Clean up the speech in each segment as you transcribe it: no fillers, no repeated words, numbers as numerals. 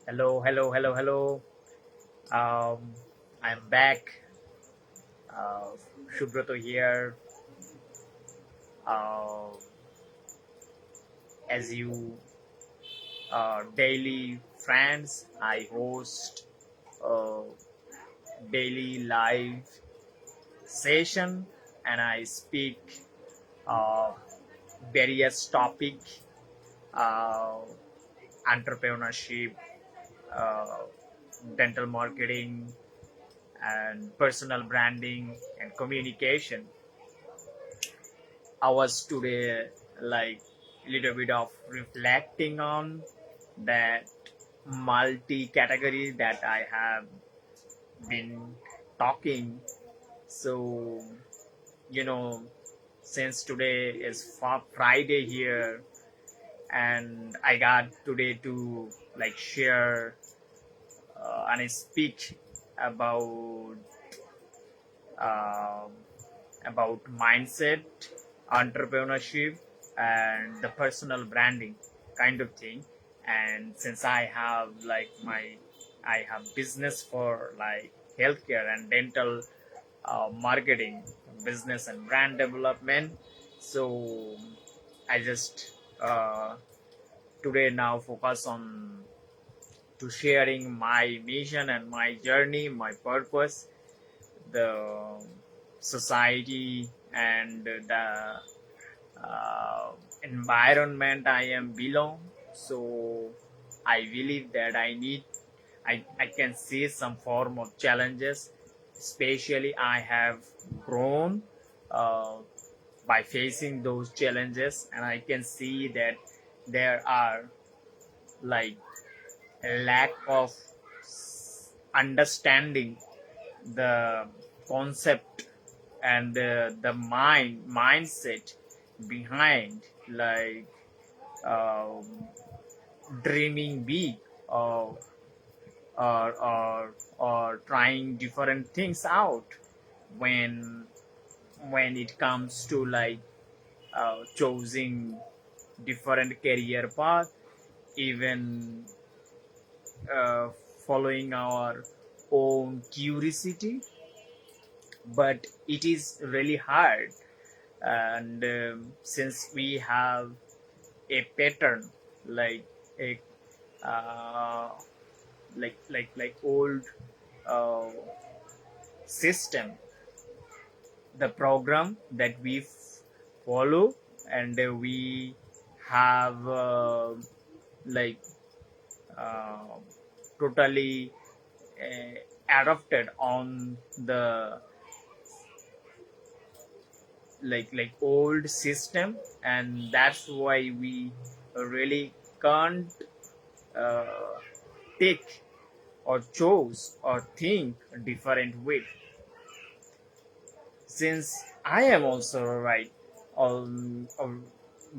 Hello, hello, hello, hello. Um, I'm back. Uh, Shubrato here. Uh, as you daily friends, I host a daily live session and I speak uh, various topic, uh, entrepreneurship, uh, dental marketing, and personal branding and communication. I was today like a little bit of reflecting on that multi category that I have been talking. So, you know, since today is Friday here, and I got today to like share and speak about um about mindset, entrepreneurship, and the personal branding kind of thing. And since I have I have business for like healthcare and dental marketing, business and brand development. So I just today now focus on to sharing my mission and my journey, my purpose, the society and the environment I am belong. So I believe that I can see some form of challenges, especially I have grown uh, by facing those challenges, and I can see that there are like a lack of understanding the concept and the mindset behind like um, dreaming big or trying different things out when when it comes to like choosing different career path, even uh, following our own curiosity, but it is really hard. And since we have a pattern like a uh, like old uh, system, the program that we follow, and we have like uh, totally adopted on the like old system, and that's why we really can't uh, take or chose or think a different way. Since I am also right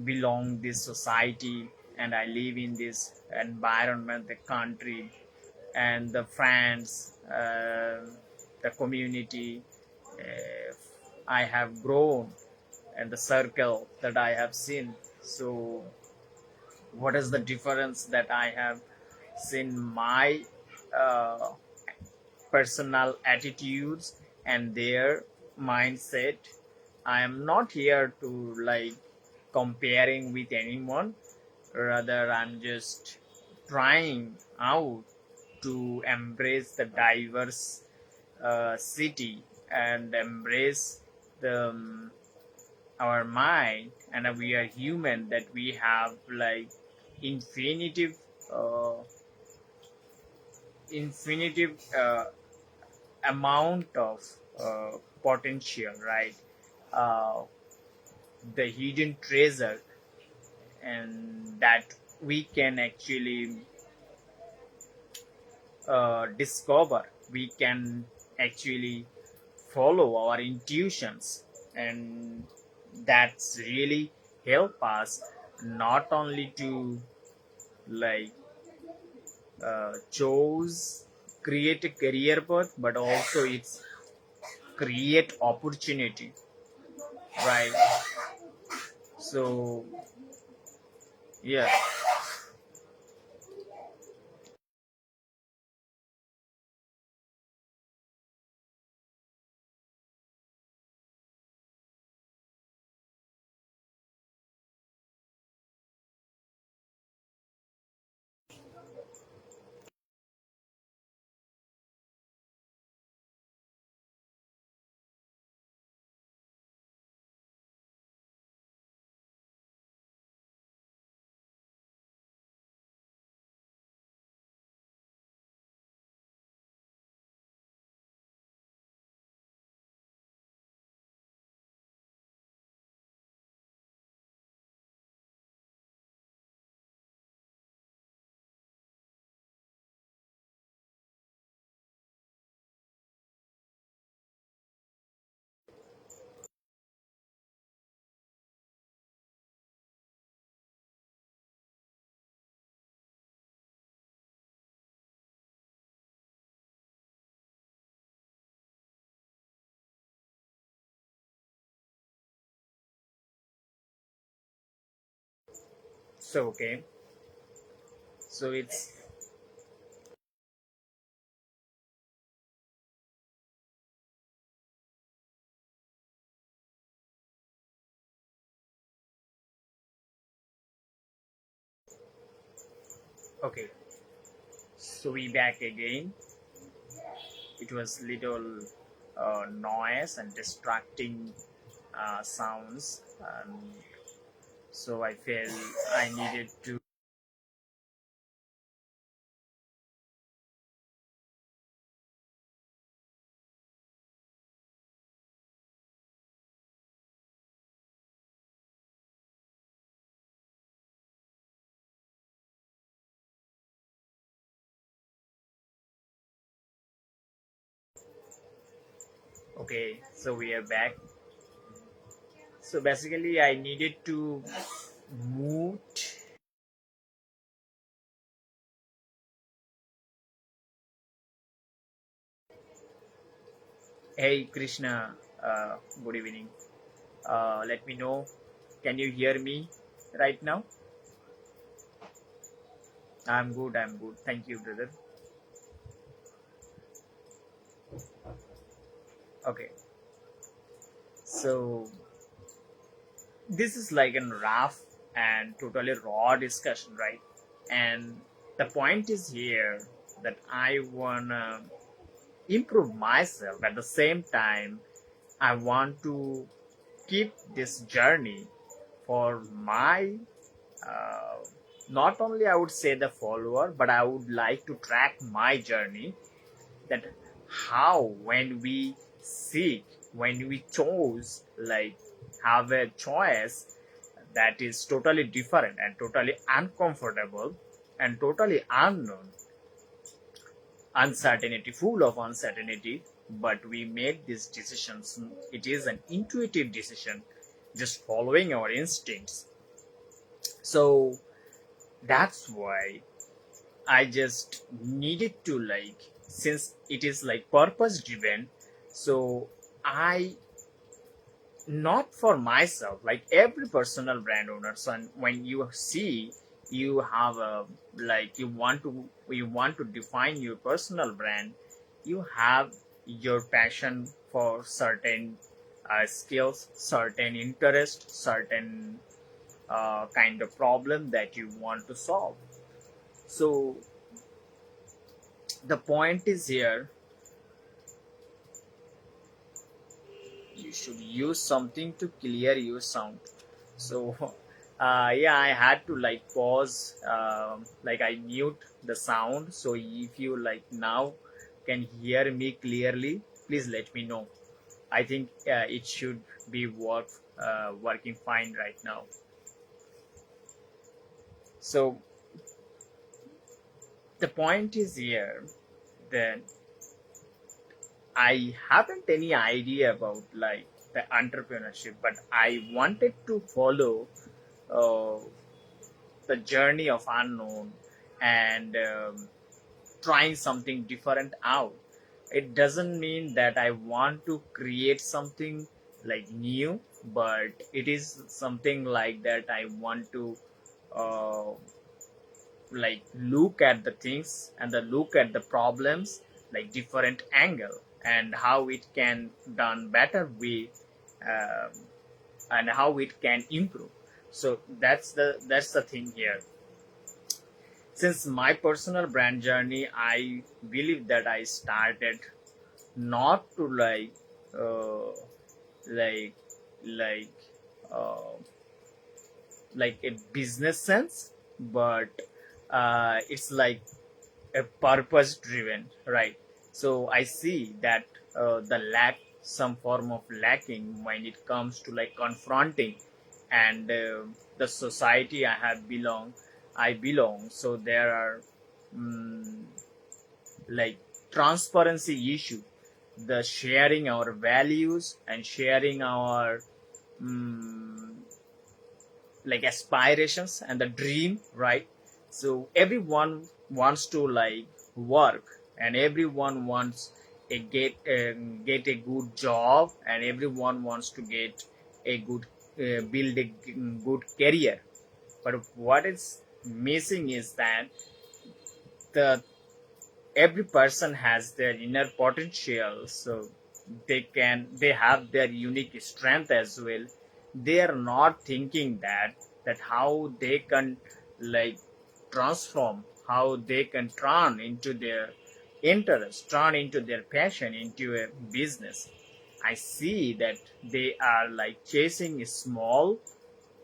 belong this society, and I live in this environment, the country, and the friends, the community I have grown, and the circle that I have seen. So what is the difference that I have seen my uh, personal attitudes and their mindset? I am not here to like comparing with anyone, rather I'm just trying out to embrace the diverse city and embrace the our mind, and we are human, that we have like infinitive uh, infinitive amount of potential, right? uh, the hidden treasure, and that we can actually discover, we can actually follow our intuitions, and that's really help us not only to like chose create a career path, but also it's create opportunity, right? So yeah. So okay, so it's okay. So we back again. It was little noise and distracting sounds, so I felt I needed to. Okay, so we are back. So basically, I needed to mute. Hey Krishna, good evening. Let me know. Can you hear me right now? I'm good. I'm good. Thank you, brother. Okay. So this is like a rough and totally raw discussion, right? And the point is here that I wanna improve myself. At the same time, I want to keep this journey for my uh, not only I would say the follower, but I would like to track my journey, that how when we seek, when we chose, like have a choice that is totally different and totally uncomfortable and totally unknown, uncertainty, full of uncertainty, but we make these decisions. It is an intuitive decision, just following our instincts. So that's why I just needed to, like, since it is like purpose driven, so I, not for myself, like every personal brand owner. So when you see you have a, like, you want to define your personal brand, you have your passion for certain skills, certain interest, certain kind of problem that you want to solve. So the point is here, you should use something to clear your sound. So yeah, I had to like pause, like I mute the sound. So if you like now can hear me clearly, please let me know. I think it should be working fine right now. So the point is here that I haven't any idea about like the entrepreneurship, but I wanted to follow uh, the journey of unknown and trying something different out. It doesn't mean that I want to create something like new, but it is something like that I want to uh, like look at the things and the look at the problems like different angle, and how it can done better way, um, and how it can improve. So that's the thing here. Since my personal brand journey, I believe that I started not to uh, like like uh, like a business sense, but it's like a purpose driven, right? So I see that the lack, some form of lacking when it comes to like confronting and the society I belong. So there are mm, like transparency issue, the sharing our values and sharing our mm, like aspirations and the dream, right? So everyone wants to like work, and everyone wants get a good job, and everyone wants to get a good build a good career. But what is missing is that the every person has their inner potential, so they have their unique strength as well. They are not thinking that how they can like transform, how they can turn into their interest, turn into their passion into a business. I see that they are like chasing a small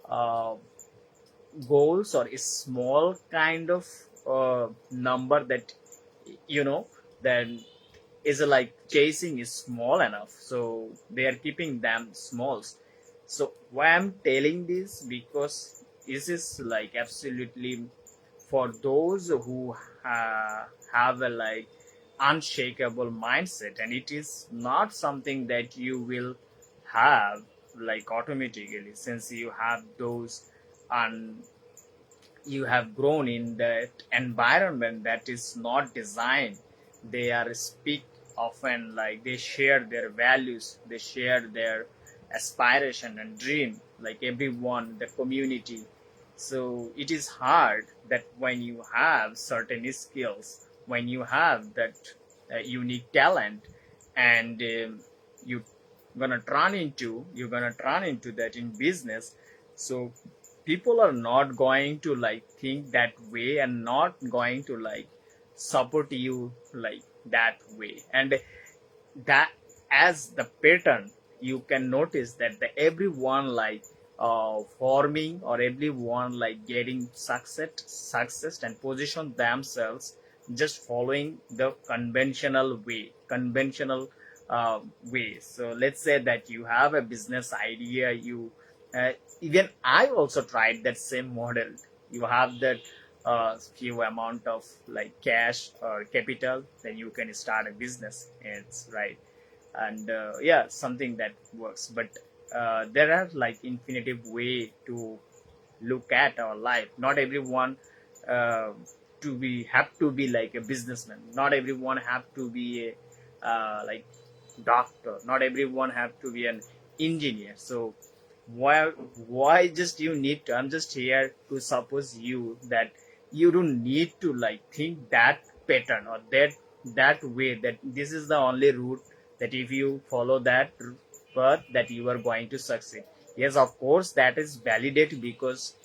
uh, goals or a small kind of number that you know then is like chasing is small enough, so they are keeping them small. So why I'm telling this, because this is like absolutely for those who have a like unshakable mindset, and it is not something that you will have like automatically, since you have those un you have grown in that environment that is not designed. They are speak often like they share their values, they share their aspiration and dream, like everyone, the community. So it is hard that when you have certain skills, when you have that unique talent, and you're gonna turn into that in business. So people are not going to like think that way and not going to like support you like that way. And that as the pattern, you can notice that the everyone like forming or everyone like getting success and position themselves just following the conventional way. So let's say that you have a business idea, you uh, even I also tried that same model. You have that few amount of like cash or capital, then you can start a business. It's right. And yeah, something that works. But there are like infinitive way to look at our life. Not everyone uh, have to be like a businessman. Not everyone have to be a like doctor. Not everyone have to be an engineer. So why why just you need to, I'm just here to suppose you that you don't need to like think that pattern or that way, that this is the only route, that if you follow that path that you are going to succeed. Yes, of course that is validated, because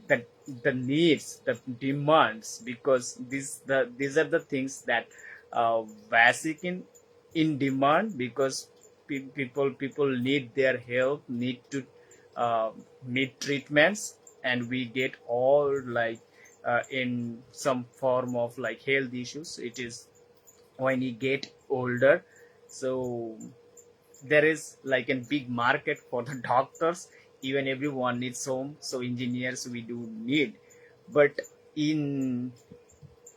the the needs, the demands, because these are the things that basic in demand, because people need their help, need to uh, need treatments, and we get all like in some form of like health issues. It is when you get older. So there is like a big market for the doctors. Even everyone needs home, so engineers we do need. But in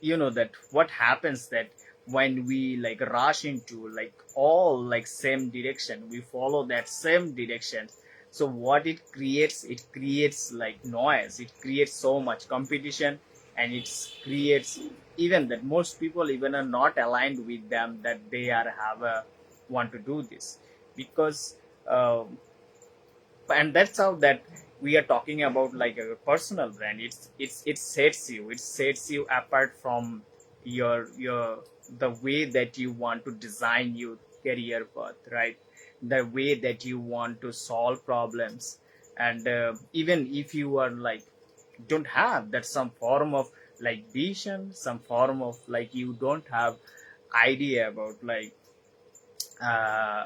that what happens that when we like rush into like all like same direction, we follow that same direction. So what it creates like noise, it creates so much competition, and it creates even that most people even are not aligned with them, that they are have a want to do this. Because and that's how that we are talking about like a personal brand. It sets you apart from your the way that you want to design your career path, right? The way that you want to solve problems. And even if you are like don't have that some form of like vision, some form of like you don't have idea about like uh,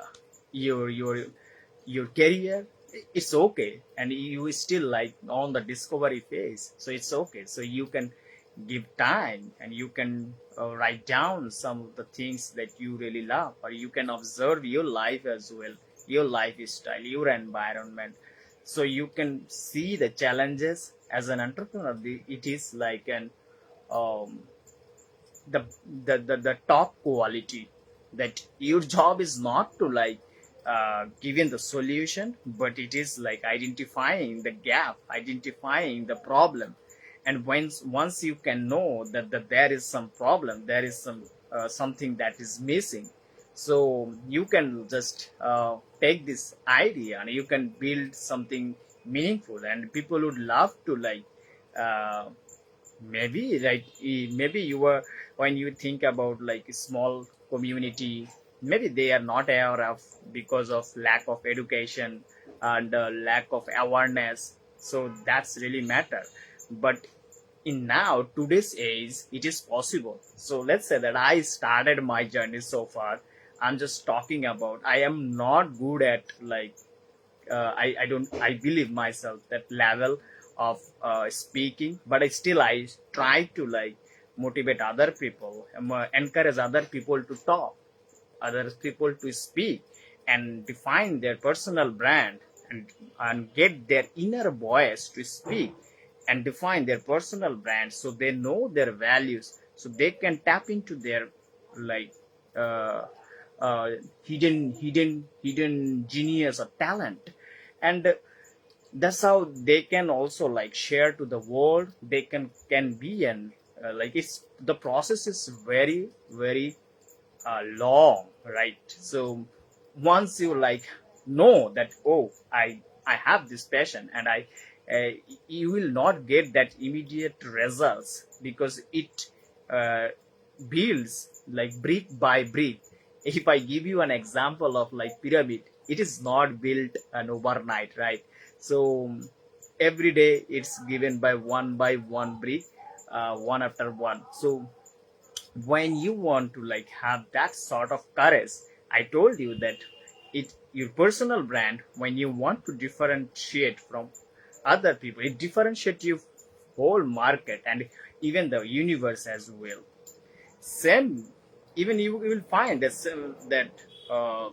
your your career, it's okay, and you still like on the discovery phase, so it's okay. So you can give time, and you can write down some of the things that you really love, or you can observe your life as well, your lifestyle, your environment. So you can see the challenges as an entrepreneur. It is like an um, the, the top quality, that your job is not to like giving the solution, but it is like identifying the gap, identifying the problem. And once you can know that there is some problem, there is something that is missing, so you can just take this idea and you can build something meaningful, and people would love to like uh, maybe like maybe you were, when you think about like a small community, maybe they are not aware of because of lack of education and lack of awareness, so that's really matter. But in now today's age it is possible. So let's say that I started my journey so far. I'm just talking about, I am not good at like I don't, I believe myself that level of speaking, but I try to like motivate other people, encourage other people to talk, other people to speak and define their personal brand, and get their inner voice to speak and define their personal brand, so they know their values, so they can tap into their like uh, uh, hidden genius or talent. And that's how they can also like share to the world. They can be an like, it's the process is very very long, right? So once you like know that, oh, I have this passion, and uh, you will not get that immediate results, because it uh, builds like brick by brick. If I give you an example of like pyramid, it is not built an overnight, right? So every day it's given by one brick, one after one. So when you want to like have that sort of courage, I told you that it, your personal brand, when you want to differentiate from other people, it differentiates you whole market and even the universe as well. Same, even you will find that uh,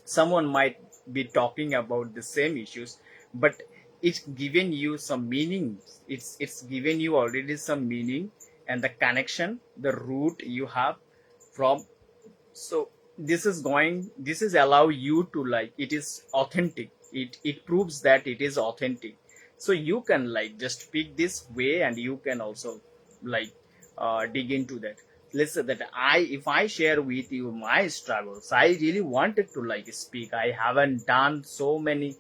someone might be talking about the same issues, but it's given you some meaning. It's given you already some meaning, and the connection, the root you have from. So this is allow you to like, it is authentic, it proves that it is authentic. So you can like just pick this way, and you can also like dig into that. Let's say that if I share with you my struggles, I really wanted to like speak. I haven't done so many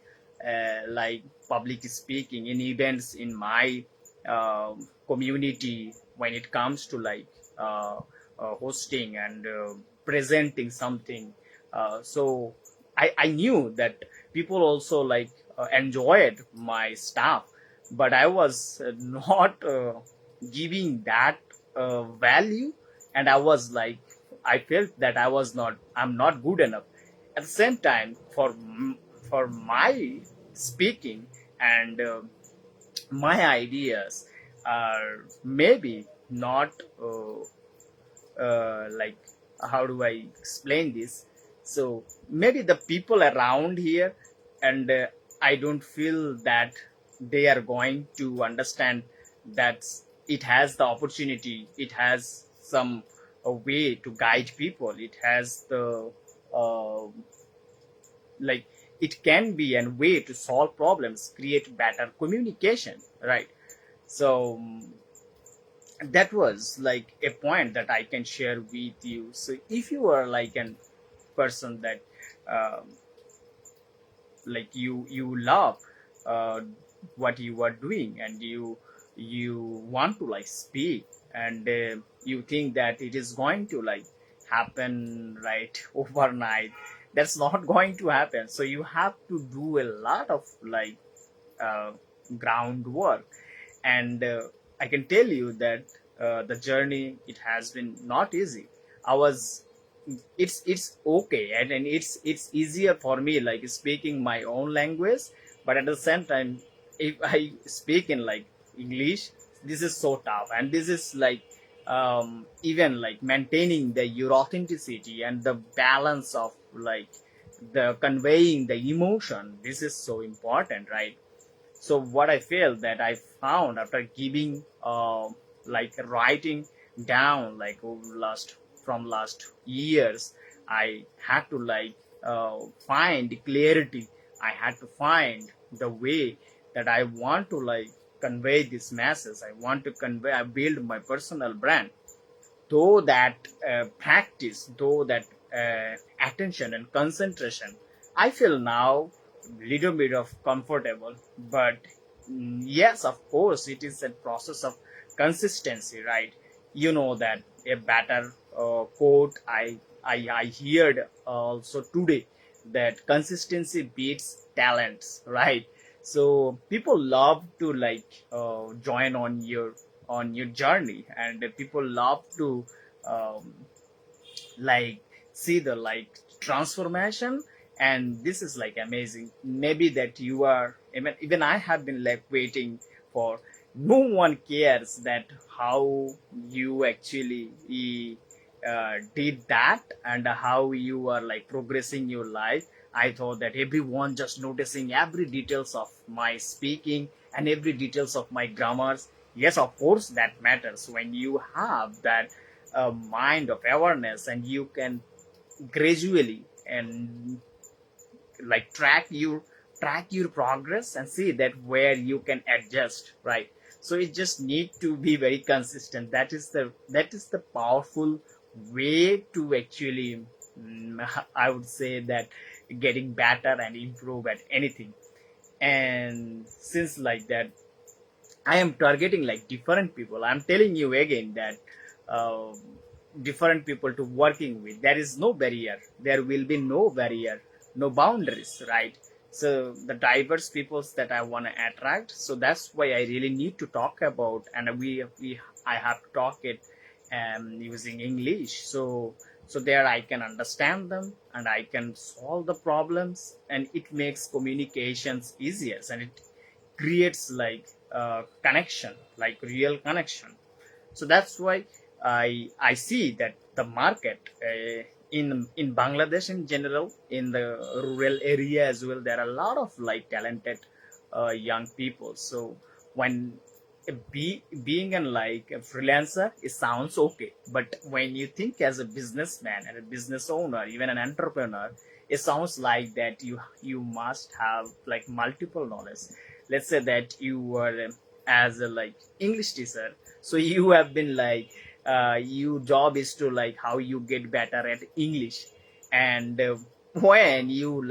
like public speaking in events in my community, when it comes to like hosting and presenting something. So I knew that people also like enjoyed my stuff, but I was not giving that value, and I was like, I felt that I'm not good enough. At the same time, for my speaking and my ideas are maybe not like, how do I explain this? So maybe the people around here, and I don't feel that they are going to understand that it has the opportunity, it has some a way to guide people, it has the uh, like, it can be a way to solve problems, create better communication, right? So that was like a point that I can share with you. So if you are like a person that um, like you love uh, what you are doing, and you want to like speak, and you think that it is going to like happen right overnight, that's not going to happen. So you have to do a lot of like uh, groundwork. And I can tell you that the journey, it has been not easy. I was it's okay, and it's easier for me like speaking my own language, but at the same time, if I speak in like English, this is so tough, and this is like even like maintaining the your authenticity and the balance of like the conveying the emotion, this is so important, right? So what I feel that I found after giving like writing down like over last from last years, I had to like find clarity. I had to find the way that I want to like convey these masses. I want to convey, I build my personal brand. Though that practice, though that attention and concentration, I feel now little bit of comfortable. But Yes, of course, it is a process of consistency, right? You know that a better quote I heard also today, that consistency beats talents, right? So people love to join on your journey, and people love to um, like see the transformation. And this is like amazing, maybe that you are, even I have been like waiting for, no one cares that how you actually did that and how you are like progressing your life. I thought that everyone just noticing every details of my speaking and every details of my grammars. Yes, of course that matters when you have that mind of awareness, and you can gradually and like track your progress and see that where you can adjust, right? So it just need to be very consistent. That is the powerful way to actually, I would say that, getting better and improve at anything. And since like that, I am targeting like different people. I'm telling you again that uh, different people to working with. There is no barrier. There will be no barrier, no boundaries, right? So the diverse peoples that I want to attract. So that's why I really need to talk about, and we I have to talk it using English. So there I can understand them and I can solve the problems, and it makes communications easier, and it creates connection, like real connection. So that's why I see that the market in Bangladesh in general, in the rural area as well, there are a lot of like talented young people. So when being an like a freelancer, it sounds okay, but when you think as a businessman and a business owner, even an entrepreneur, it sounds like that you must have like multiple knowledge. Let's say that you were as a like English teacher, so you have been like your job is to like how you get better at English. And when you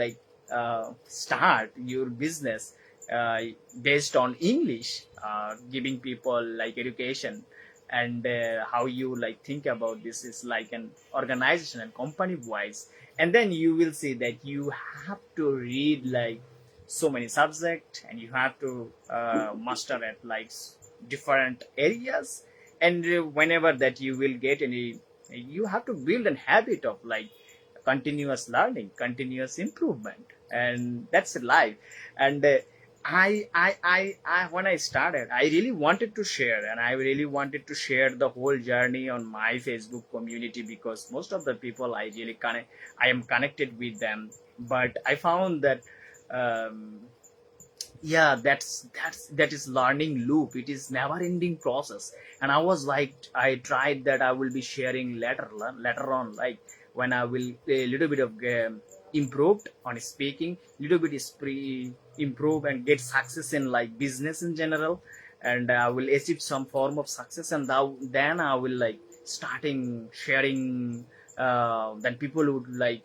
start your business uh, based on English, giving people like education, and how you like think about this is like an organization and company wise. And then you will see that you have to read like so many subjects, and you have to master at like different areas. And whenever that you will get any, you have to build a habit of like continuous learning, continuous improvement, and that's life. And when I started, I really wanted to share, and I really wanted to share the whole journey on my Facebook community, because most of the people I am connected with them. But I found that um, yeah, that is learning loop. It is never ending process. And I was like, I tried that I will be sharing later on, like when I will a little bit of improved on speaking, little bit is improve and get success in like business in general, and I will achieve some form of success, and then I will like starting sharing, then people would like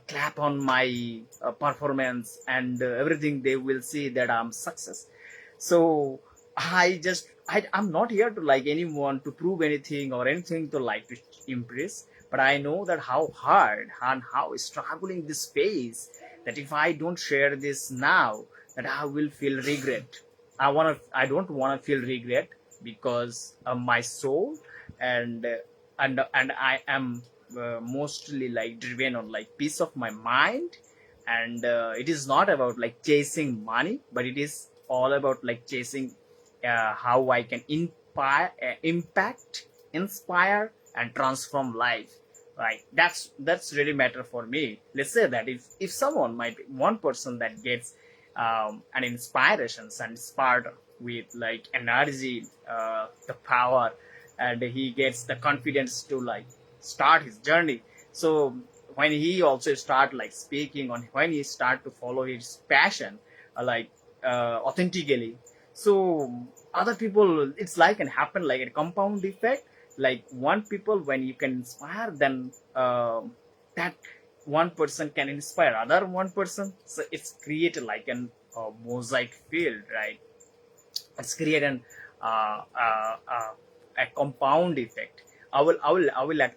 clap on my performance, and everything, they will see that I'm success. So I'm not here to like anyone to prove anything or anything to like to impress, but I know that how hard and how struggling this phase, that if I don't share this now, that I will feel regret. I don't want to feel regret, because my soul, and and I am mostly like driven on like peace of my mind. And it is not about like chasing money, but it is all about like chasing how I can impact, inspire, and transform life, right? That's really matter for me. Let's say that if someone might, one person that gets an inspirations and inspired with like energy, the power, and he gets the confidence to like start his journey. So when he also start like speaking on, when he start to follow his passion authentically, so other people, it's like can happen like a compound effect. Like one people, when you can inspire, then that one person can inspire other one person, so it's created like an mosaic field, right? It's create an uh, uh, uh, a compound effect. I will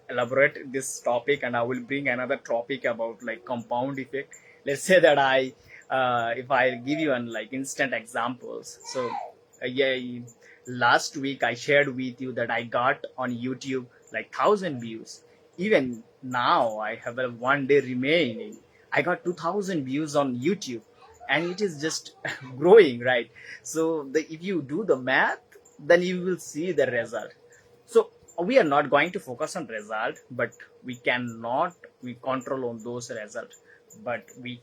elaborate this topic, and I will bring another topic about like compound effect. Let's say that if I give you an like instant examples. So yeah, last week I shared with you that I got on YouTube like 1,000 views. Even now I have a 1 day remaining. I got 2,000 views on YouTube, and it is just growing, right? So if you do the math, then you will see the result. So we are not going to focus on result, but we control on those results, but we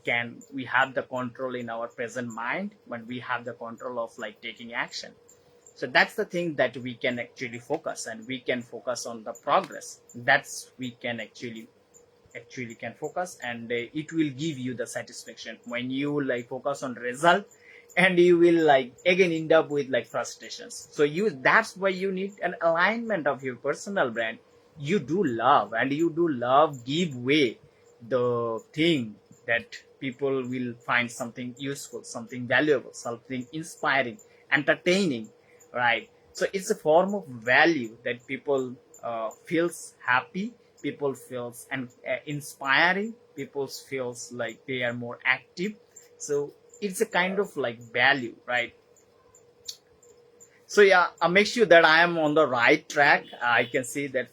have the control in our present mind when we have the control of like taking action. So that's the thing that we can actually focus, and we can focus on the progress. That's we can actually can focus, and it will give you the satisfaction. When you like focus on result, and you will like again end up with like frustrations. So that's why you need an alignment of your personal brand. You do love, and you do love give way the thing that people will find something useful, something valuable, something inspiring, entertaining, right? So it's a form of value that people feels happy, people feels and inspiring, people feels like they are more active. So it's a kind of like value, right? So yeah, I make sure that I am on the right track. I can see that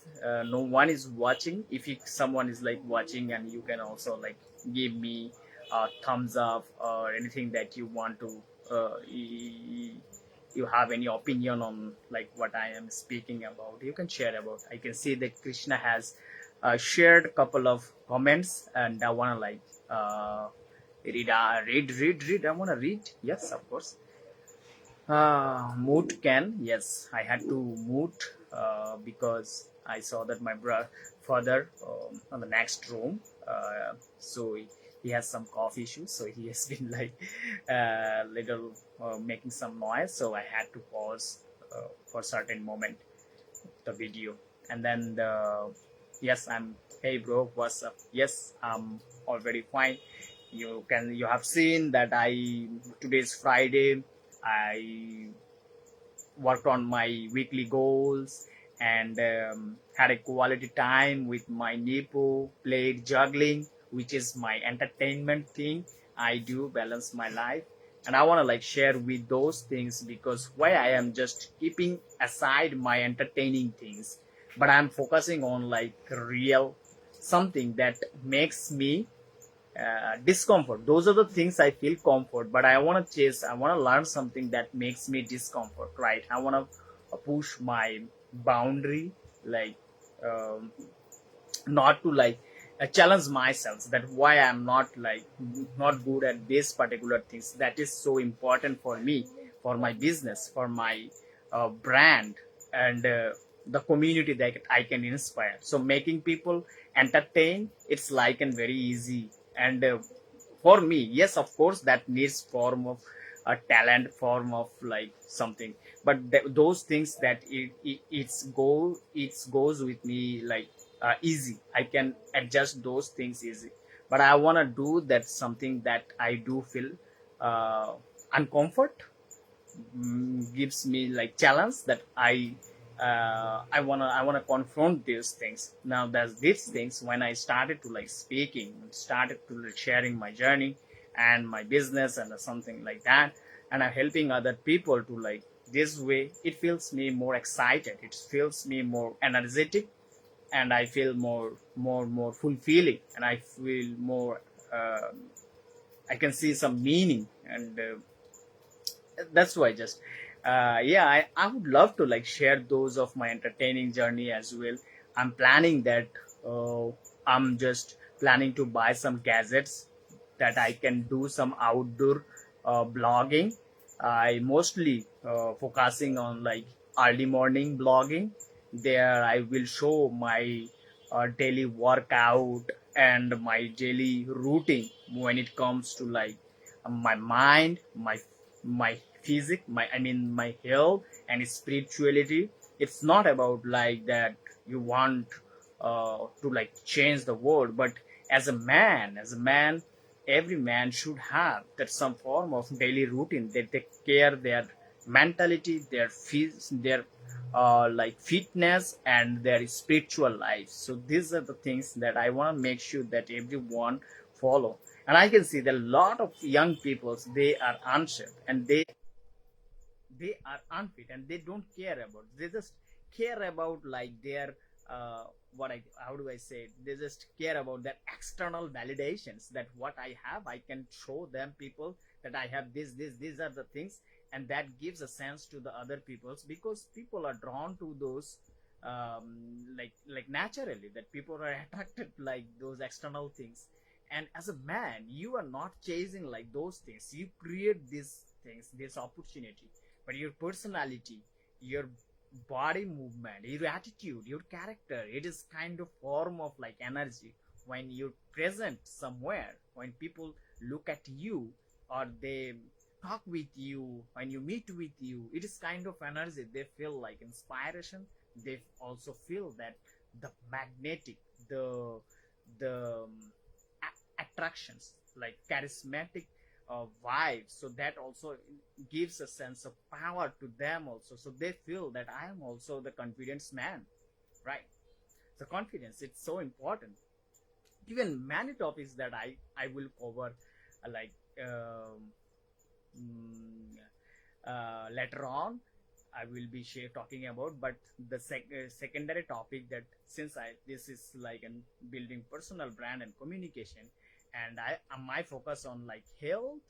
no one is watching. If someone is like watching, and you can also like give me a thumbs up or anything that you want to you have any opinion on like what I am speaking about, you can share about. I can see that Krishna has shared a couple of comments, and I want to like read. I want to read. Yes, of course. Mute can. Yes, I had to mute because I saw that my father on the next room. So he has some cough issues. So he has been like little making some noise. So I had to pause for a certain moment the video, and then yes, hey bro, what's up? Yes, I'm already fine. You have seen that today's Friday. I worked on my weekly goals, and had a quality time with my Nepo, played juggling, which is my entertainment thing. I do balance my life, and I want to like share with those things, because why I am just keeping aside my entertaining things, but I'm focusing on like real something that makes me discomfort. Those are the things I feel comfort, but I want to learn something that makes me discomfort, right? I want to push my boundary, like not to like challenge myself, that why I'm not good at this particular things that is so important for me, for my business, for my brand, and the community that I can inspire. So making people entertain, it's like and very easy. And for me, yes, of course, that needs form of a talent, form of like something, but those things that it goes with me like easy. I can adjust those things easy, but I want to do that something that I do feel uncomfort, gives me like challenge, that I wanna confront these things. Now there's these things, when I started to like speaking, started to like sharing my journey and my business and something like that, and I'm helping other people to like this way, it feels me more excited, it feels me more energetic, and I feel more fulfilling, and I feel more I can see some meaning, and that's why just yeah, I would love to like share those of my entertaining journey as well. I'm planning that I'm just planning to buy some gadgets that I can do some outdoor blogging. I mostly focusing on like early morning blogging. There I will show my daily workout and my daily routine when it comes to like my mind, my physique, my health and spirituality. It's not about like that you want to like change the world, but as a man, every man should have that some form of daily routine that they care their mentality, their like fitness and their spiritual life. So these are the things that I want to make sure that everyone follow. And I can see that a lot of young people, they are unshaped and they are unfit and they don't care about, they just care about like their uh, what I how do I say it? They just care about their external validations, that what I have I can show them people that I have this these are the things, and that gives a sense to the other peoples, because people are drawn to those like naturally, that people are attracted like those external things. And as a man, you are not chasing like those things, you create these things, this opportunity. But your personality, your body movement, your attitude, your character, it is kind of form of like energy. When you're present somewhere, when people look at you or they talk with you, when you meet with you, it is kind of energy. They feel like inspiration. They also feel that the magnetic, the attractions, like charismatic vibe. So that also gives a sense of power to them also, so they feel that I am also the confidence man, right? So confidence, it's so important. Even many topics that I will cover like um, mm, later on I will be talking about. But the secondary topic, that since I this is like an building personal brand and communication, and I my focus on like health,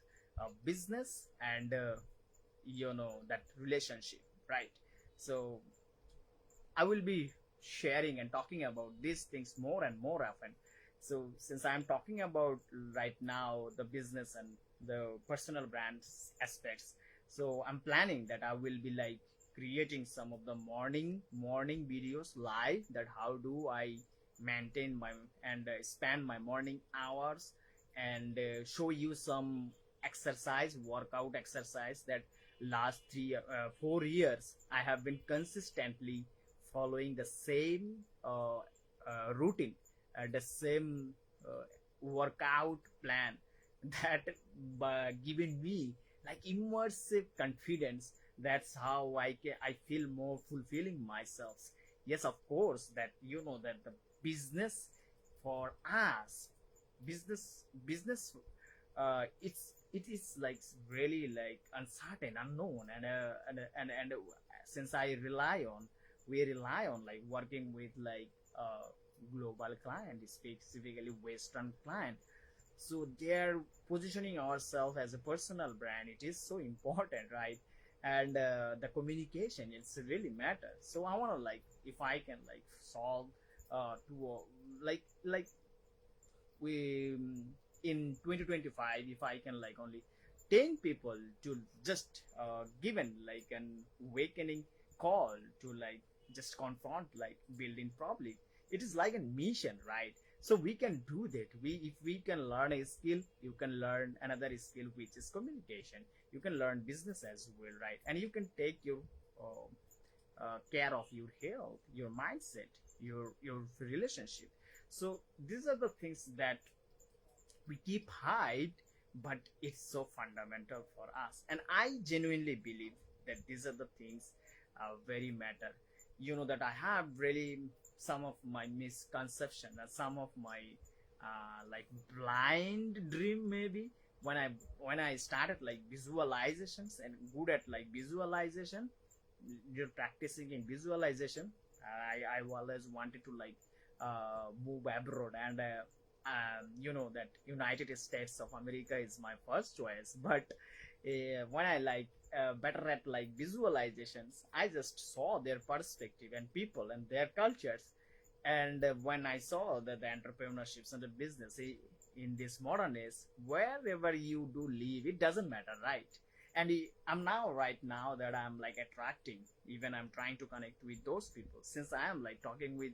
business, and that relationship, right? So I will be sharing and talking about these things more and more often. So since I'm talking about right now the business and the personal brands aspects, so I'm planning that I will be like creating some of the morning videos live, that how do I maintain my and spend my morning hours, and show you some exercise, workout exercise, that last 4 years I have been consistently following the same routine, the same workout plan that given me like immersive confidence. That's how I feel more fulfilling myself. Yes, of course, that that the business for us, business it is like really like uncertain, unknown, and since we rely on like working with like global client, specifically western client. So they're positioning ourselves as a personal brand, it is so important, right? And the communication, it's really matter. So I want to like, if I can like solve to like we in 2025, if I can like only 10 people to just given like an awakening call to like just confront like building public, it is like a mission, right? So we can do that. We If we can learn a skill, you can learn another skill, which is communication. You can learn business as well, right? And you can take your care of your health, your mindset, your relationship. So these are the things that we keep hide, but it's so fundamental for us. And I genuinely believe that these are the things very matter. That I have really some of my misconception and some of my like blind dream, maybe when I started like visualizations and good at like visualization. You're practicing in visualization. I always wanted to like move abroad, and that United States of America is my first choice. But when I like better at like visualizations, I just saw their perspective and people and their cultures. And when I saw that the entrepreneurships and the business in this modern age, wherever you do live, it doesn't matter, right? And I'm now right now that I'm like attracting, even I'm trying to connect with those people, since I am like talking with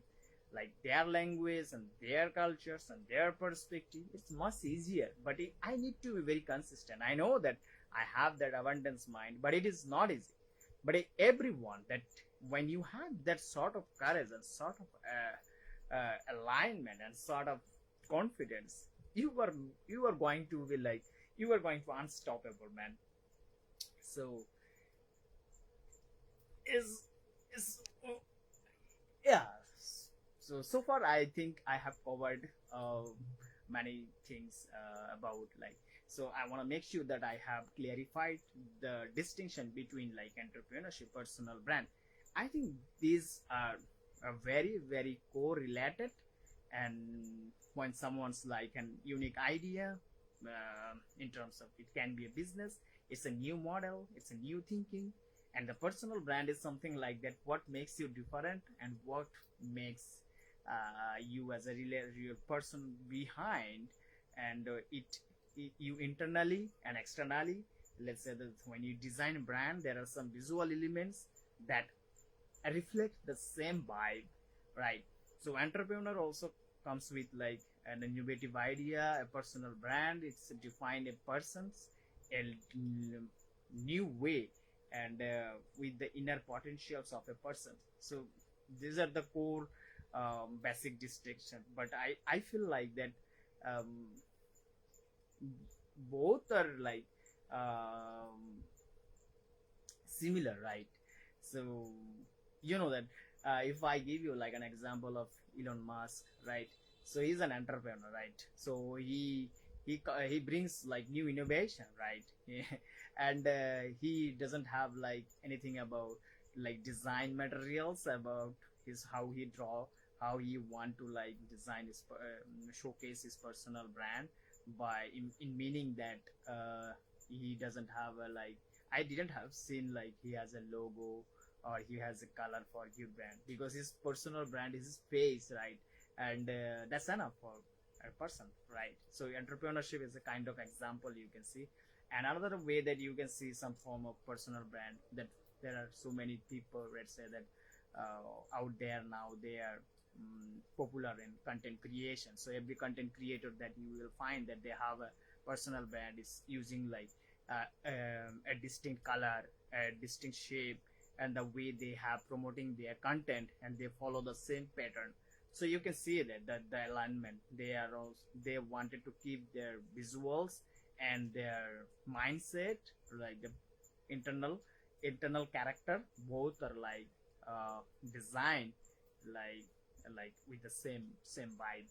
like their language and their cultures and their perspective, it's much easier. But I need to be very consistent. I know that I have that abundance mind, but it is not easy. But everyone, that when you have that sort of courage and sort of alignment and sort of confidence, you were you are going to be like, you are going to unstoppable, man. So is yeah. So far I think I have covered many things about like, so I want to make sure that I have clarified the distinction between like entrepreneurship, personal brand. I think these are very very correlated. And when someone's like an unique idea, in terms of it can be a business, it's a new model, it's a new thinking. And the personal brand is something like that, what makes you different and what makes you as a real person behind. And it you internally and externally, let's say that when you design a brand, there are some visual elements that reflect the same vibe, right? So entrepreneur also comes with like an innovative idea, a personal brand. It's define a person's a new way, and with the inner potentials of a person. So these are the core basic distinction. But I feel like that um, both are like um, similar, right? So you know that if I give you like an example of Elon Musk, right? So he's an entrepreneur, right? So he brings like new innovation, right? And he doesn't have like anything about like design materials, about his how he draw, how he want to like design his showcase his personal brand, by in meaning that he doesn't have a like, I didn't have seen like he has a logo or he has a color for his brand, because his personal brand is his face, right? And that's enough for a person, right? So entrepreneurship is a kind of example you can see. And another way that you can see some form of personal brand, that there are so many people, let's say that out there now, they are popular in content creation. So every content creator that you will find that they have a personal brand is using like a distinct color, a distinct shape, and the way they have promoting their content, and they follow the same pattern. So you can see that the alignment, they are also, they wanted to keep their visuals and their mindset, like the internal internal character, both are like designed like with the same vibe.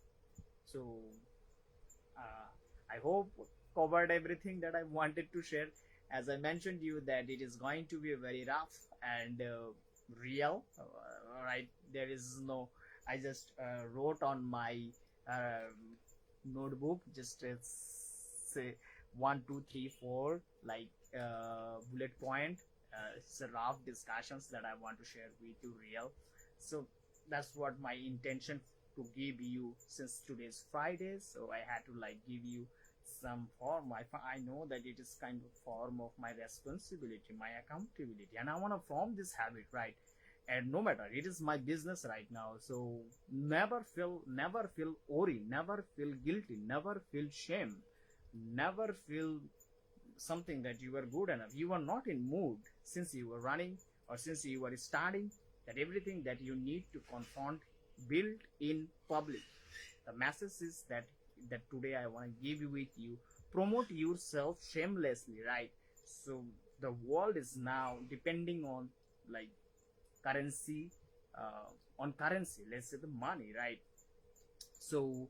So uh, I hope covered everything that I wanted to share. As I mentioned you that it is going to be very rough and real. Right, there is no. I just wrote on my notebook just say 1, 2, 3, 4 like bullet point. It's a rough discussions that I want to share with you real. So that's what my intention to give you, since today's Friday. So I had to like give you some form. I know that it is kind of form of my responsibility, my accountability, and I want to form this habit, right? And no matter, it is my business right now. So never feel worry, never feel guilty, never feel shame, never feel something that you are good enough, you are not in mood, since you are running or since you are starting, that everything that you need to confront, build in public. The message is that today I want to give you with you, promote yourself shamelessly, right? So the world is now depending on like currency, on currency, let's say the money, right? So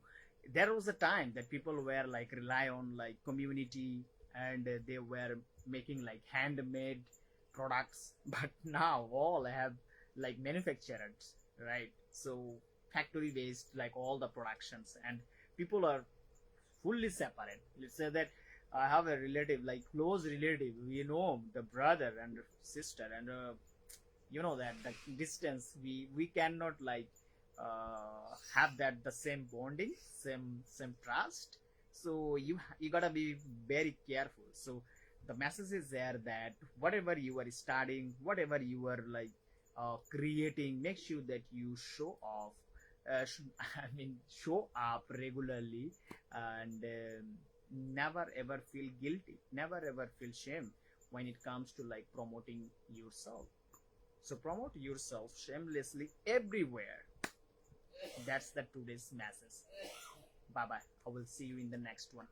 there was a time that people were like rely on like community, and they were making like handmade products. But now all have like manufacturers, right? So factory based like all the productions, and people are fully separate. Let's say that I have a relative, like close relative, we know the brother and sister, and you know that the distance, we cannot like have that the same bonding, same trust. So you gotta be very careful. So the message is there that whatever you are studying, whatever you are like creating, make sure that you show off, I mean show up regularly, and never ever feel guilty, never ever feel shame when it comes to like promoting yourself. So promote yourself shamelessly everywhere. That's the today's message. Bye bye. I will see you in the next one.